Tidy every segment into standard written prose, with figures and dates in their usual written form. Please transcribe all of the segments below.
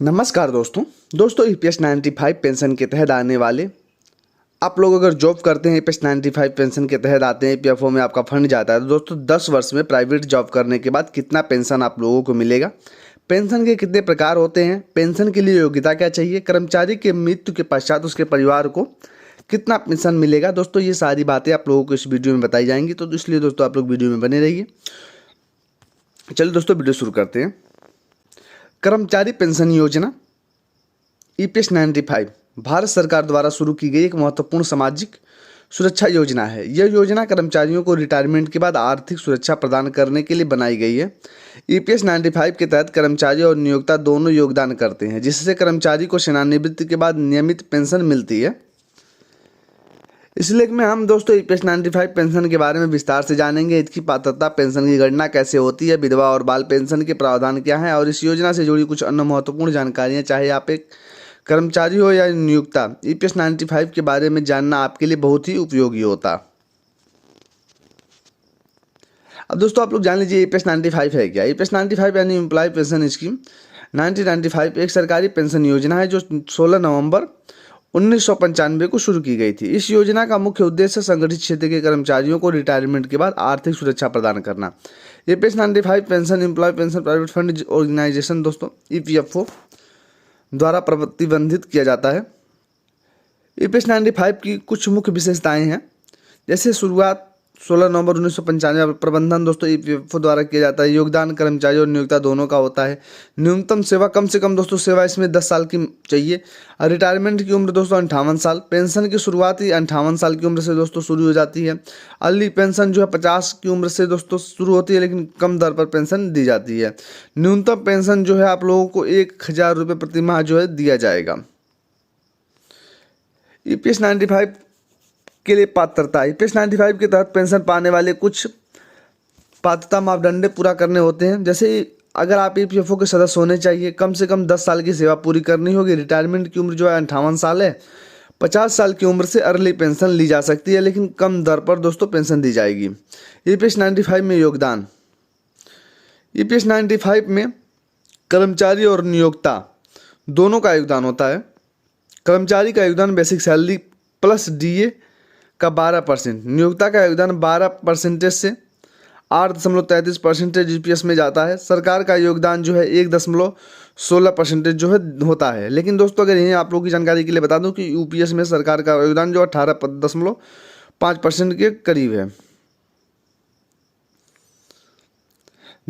नमस्कार दोस्तों EPS 95 pension के तहत आने वाले आप लोग अगर जॉब करते हैं ईपीएस 95 पेंशन के तहत आते हैं ईपीएफओ में आपका फंड जाता है तो दोस्तों 10 वर्ष में प्राइवेट जॉब करने के बाद कितना पेंशन आप लोगों को मिलेगा, पेंशन के कितने प्रकार होते हैं, पेंशन के लिए योग्यता क्या चाहिए, कर्मचारी के मृत्यु के पश्चात उसके परिवार को कितना पेंशन मिलेगा। दोस्तों ये सारी बातें आप लोगों को इस वीडियो में बताई जाएंगी, तो इसलिए दोस्तों आप लोग वीडियो में बने रहिए। चलिए दोस्तों वीडियो शुरू करते हैं। कर्मचारी पेंशन योजना ईपीएस 95 भारत सरकार द्वारा शुरू की गई एक महत्वपूर्ण सामाजिक सुरक्षा योजना है। यह योजना कर्मचारियों को रिटायरमेंट के बाद आर्थिक सुरक्षा प्रदान करने के लिए बनाई गई है। ईपीएस 95 के तहत कर्मचारी और नियोक्ता दोनों योगदान करते हैं, जिससे कर्मचारी को सेवानिवृत्ति के बाद नियमित पेंशन मिलती है। इस लेख में हम दोस्तों ईपीएस 95 पेंशन के बारे में विस्तार से जानेंगे। इसकी पात्रता, पेंशन की गणना कैसे होती है, विधवा और बाल पेंशन के प्रावधान क्या हैं और इस योजना से जुड़ी कुछ अन्य महत्वपूर्ण जानकारियां। चाहे आप एक कर्मचारी हो या नियोक्ता, ईपीएस 95 के बारे में जानना आपके लिए बहुत ही उपयोगी होता। अब दोस्तों आप लोग जान लीजिए ईपीएस 95 है क्या। ईपीएस 95 यानी एम्प्लॉय पेंशन स्कीम 1995 एक सरकारी पेंशन योजना है जो 16 नवंबर 1995 को शुरू की गई थी। इस योजना का मुख्य उद्देश्य संगठित क्षेत्र के कर्मचारियों को रिटायरमेंट के बाद आर्थिक सुरक्षा प्रदान करना। EPS 95 pension employ pension private fund organisation दोस्तों ईपीएफओ द्वारा प्रतिबंधित किया जाता है। ईपीएस 95 की कुछ मुख्य विशेषताएं हैं, जैसे शुरुआत 16 नवंबर 1995 प्रबंधन दोस्तों ईपीएफओ द्वारा किया जाता है। योगदान कर्मचारी और नियोक्ता दोनों का होता है। न्यूनतम सेवा कम से कम दोस्तों सेवा इसमें 10 साल की चाहिए। और रिटायरमेंट की उम्र दोस्तों 58 साल। पेंशन की शुरुआत ही 58 साल की उम्र से दोस्तों शुरू हो जाती है। अर्ली पेंशन जो है 50 की उम्र से दोस्तों शुरू होती है, लेकिन कम दर पर पेंशन दी जाती है। न्यूनतम पेंशन जो है आप लोगों को 1000 रुपये प्रति माह जो है दिया जाएगा। ईपीएस 95 के लिए पात्रता, ईपीएस 95 के तहत पेंशन पाने वाले कुछ पात्रता मापदंड पूरा करने होते हैं। जैसे अगर आप ईपीएफओ के सदस्य होने चाहिए, कम से कम 10 साल की सेवा पूरी करनी होगी। रिटायरमेंट की उम्र जो है 58 साल है। 50 साल की उम्र से अर्ली पेंशन ली जा सकती है, लेकिन कम दर पर दोस्तों पेंशन दी जाएगी। ईपीएस 95 में योगदान, ईपीएस 95 में कर्मचारी और नियोक्ता दोनों का योगदान होता है। कर्मचारी का योगदान बेसिक सैलरी प्लस डीए का 12%, नियोक्ता का योगदान 12% से 8.33% ईपीएस में जाता है। सरकार का योगदान जो है 1.16% जो है होता है। लेकिन दोस्तों अगर यहीं आप लोगों की जानकारी के लिए बता दूं कि यूपीएस में सरकार का योगदान जो 18.5% के करीब है।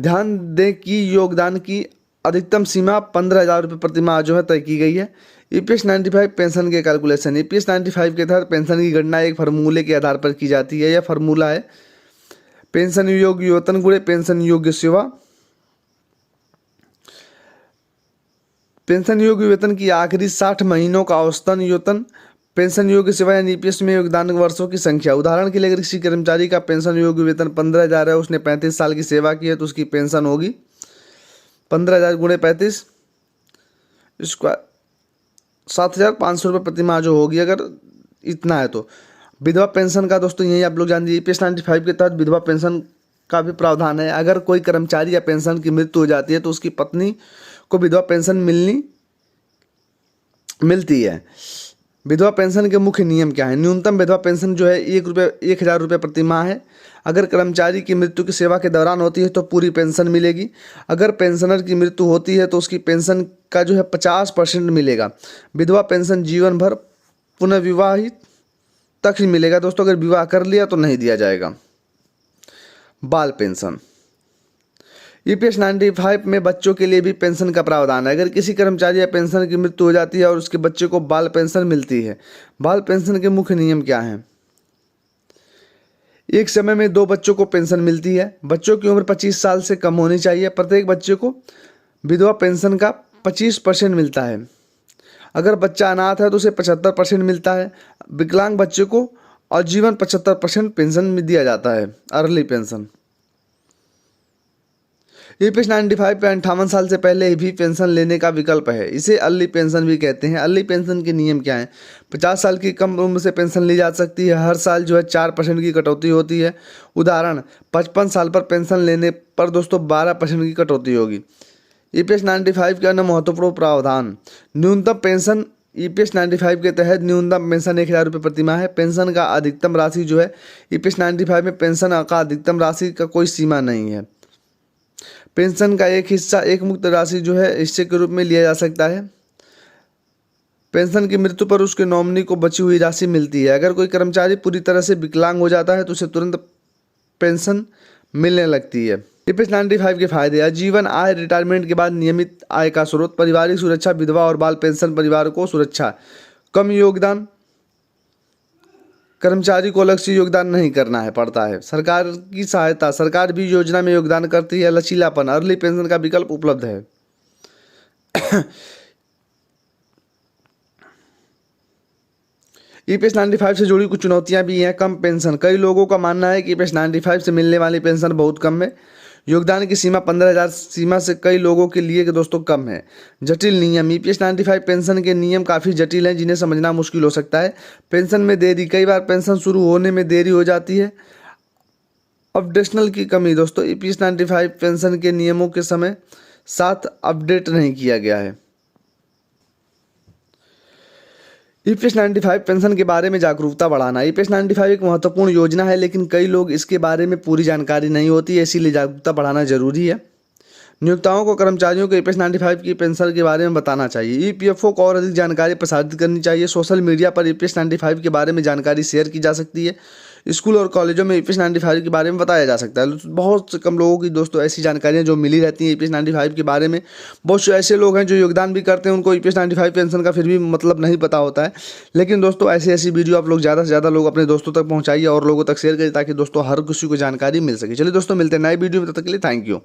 ध्यान दें कि योगदान की अधिकतम सीमा 15,000 रुपये प्रति माह जो है तय की गई है। ईपीएस 95 पेंशन के कैलकुलेशन, ईपीएस 95 के तहत पेंशन की गणना एक फार्मूले के आधार पर की जाती है। यह फार्मूला है पेंशन योग्य वेतन गुणे पेंशन योग्य सेवा। पेंशन योग्य वेतन की आखिरी 60 महीनों का औसतन वेतन, पेंशन योग्य सेवा यानी ईपीएस में योगदान वर्षों की संख्या। उदाहरण के लिए अगर किसी कर्मचारी का पेंशन योग्य वेतन 15,000 है, उसने 35 साल की सेवा की है, तो उसकी पेंशन होगी 15,000 गुणे 35 इसका 7,500 रुपये प्रति माह जो होगी, अगर इतना है तो। विधवा पेंशन का दोस्तों यही आप लोग जान लीजिए ईपीएस 95 के तहत विधवा पेंशन का भी प्रावधान है। अगर कोई कर्मचारी या पेंशन की मृत्यु हो जाती है तो उसकी पत्नी को विधवा पेंशन मिलती है। विधवा पेंशन के मुख्य नियम क्या है। न्यूनतम विधवा पेंशन जो है 1,000 रुपये प्रति माह है। अगर कर्मचारी की मृत्यु की सेवा के दौरान होती है तो पूरी पेंशन मिलेगी। अगर पेंशनर की मृत्यु होती है तो उसकी पेंशन का जो है 50% मिलेगा। विधवा पेंशन जीवन भर पुनर्विवाहित तक ही मिलेगा दोस्तों, अगर विवाह कर लिया तो नहीं दिया जाएगा। बाल पेंशन, ईपीएस 95 में बच्चों के लिए भी पेंशन का प्रावधान है। अगर किसी कर्मचारी या पेंशनर की मृत्यु हो जाती है और उसके बच्चे को बाल पेंशन मिलती है। बाल पेंशन के मुख्य नियम क्या हैं। एक समय में 2 बच्चों को पेंशन मिलती है। बच्चों की उम्र 25 साल से कम होनी चाहिए। प्रत्येक बच्चे को विधवा पेंशन का 25% मिलता है। अगर बच्चा अनाथ है तो उसे 75% मिलता है। विकलांग बच्चे को आजीवन 75% पेंशन में दिया जाता है, अर्ली पेंशन। ईपीएस 95 पे 58 साल से पहले भी पेंशन लेने का विकल्प है, इसे अर्ली पेंशन भी कहते हैं। अर्ली पेंशन के नियम क्या हैं। 50 साल की कम उम्र से पेंशन ली जा सकती है। हर साल जो है 4% की कटौती होती है। उदाहरण 55 साल पर पेंशन लेने पर दोस्तों 12% की कटौती होगी। ईपीएस 95 के अन्य महत्वपूर्ण प्रावधान। न्यूनतम पेंशन। ईपीएस 95 के तहत न्यूनतम पेंशन 1000 रुपये प्रति माह है। पेंशन का अधिकतम राशि जो है ईपीएस 95 में पेंशन का अधिकतम राशि का कोई सीमा नहीं है। पेंशन का एक हिस्सा एक मुक्त राशि जो है हिस्से के रूप में लिया जा सकता है। पेंशन की मृत्यु पर उसके नॉमिनी को बची हुई राशि मिलती है। अगर कोई कर्मचारी पूरी तरह से विकलांग हो जाता है तो उसे तुरंत पेंशन मिलने लगती है। ईपीएस 95 के फायदे। आजीवन आय। रिटायरमेंट के बाद नियमित आय का स्रोत। पारिवारिक सुरक्षा। विधवा और बाल पेंशन परिवार को सुरक्षा। कम योगदान। कर्मचारी को अलग से योगदान नहीं करना है पड़ता है। सरकार की सहायता। सरकार भी योजना में योगदान करती है। लचीलापन। अर्ली पेंशन का विकल्प उपलब्ध है। ईपीएस 95 से जुड़ी कुछ चुनौतियां भी हैं। कम पेंशन। कई लोगों का मानना है कि ईपीएस 95 से मिलने वाली पेंशन बहुत कम है। योगदान की सीमा 15,000 सीमा से कई लोगों के लिए दोस्तों कम है। जटिल नियम। ईपीएस 95 पेंशन के नियम काफ़ी जटिल हैं जिन्हें समझना मुश्किल हो सकता है। पेंशन में देरी। कई बार पेंशन शुरू होने में देरी हो जाती है। अपडेशनल की कमी। दोस्तों ईपीएस 95 पेंशन के नियमों के समय साथ अपडेट नहीं किया गया है। ईपीएस 95 पेंशन के बारे में जागरूकता बढ़ाना। ईपीएस 95 एक महत्वपूर्ण योजना है लेकिन कई लोग इसके बारे में पूरी जानकारी नहीं होती है, इसीलिए जागरूकता बढ़ाना जरूरी है। नियोक्ताओं को कर्मचारियों को ईपीएस 95 की पेंशन के बारे में बताना चाहिए। ईपीएफओ को और अधिक जानकारी प्रसारित करनी चाहिए। सोशल मीडिया पर ईपीएस 95 के बारे में जानकारी शेयर की जा सकती है। स्कूल और कॉलेजों में ईपीएस 95 के बारे में बताया जा सकता है। बहुत से कम लोगों की दोस्तों ऐसी जानकारियां जो मिली रहती हैं ईपीएस 95 के बारे में। बहुत से ऐसे लोग हैं जो योगदान भी करते हैं, उनको ईपीएस 95 पेंशन का फिर भी मतलब नहीं पता होता है। लेकिन दोस्तों ऐसी वीडियो आप लोग ज़्यादा से ज़्यादा लोग अपने दोस्तों तक पहुँचाइए और लोगों तक शेयर करिए ताकि दोस्तों हर किसी को जानकारी मिल सके। चलिए दोस्तों मिलते हैं नए वीडियो में, तब तक के लिए थैंक यू।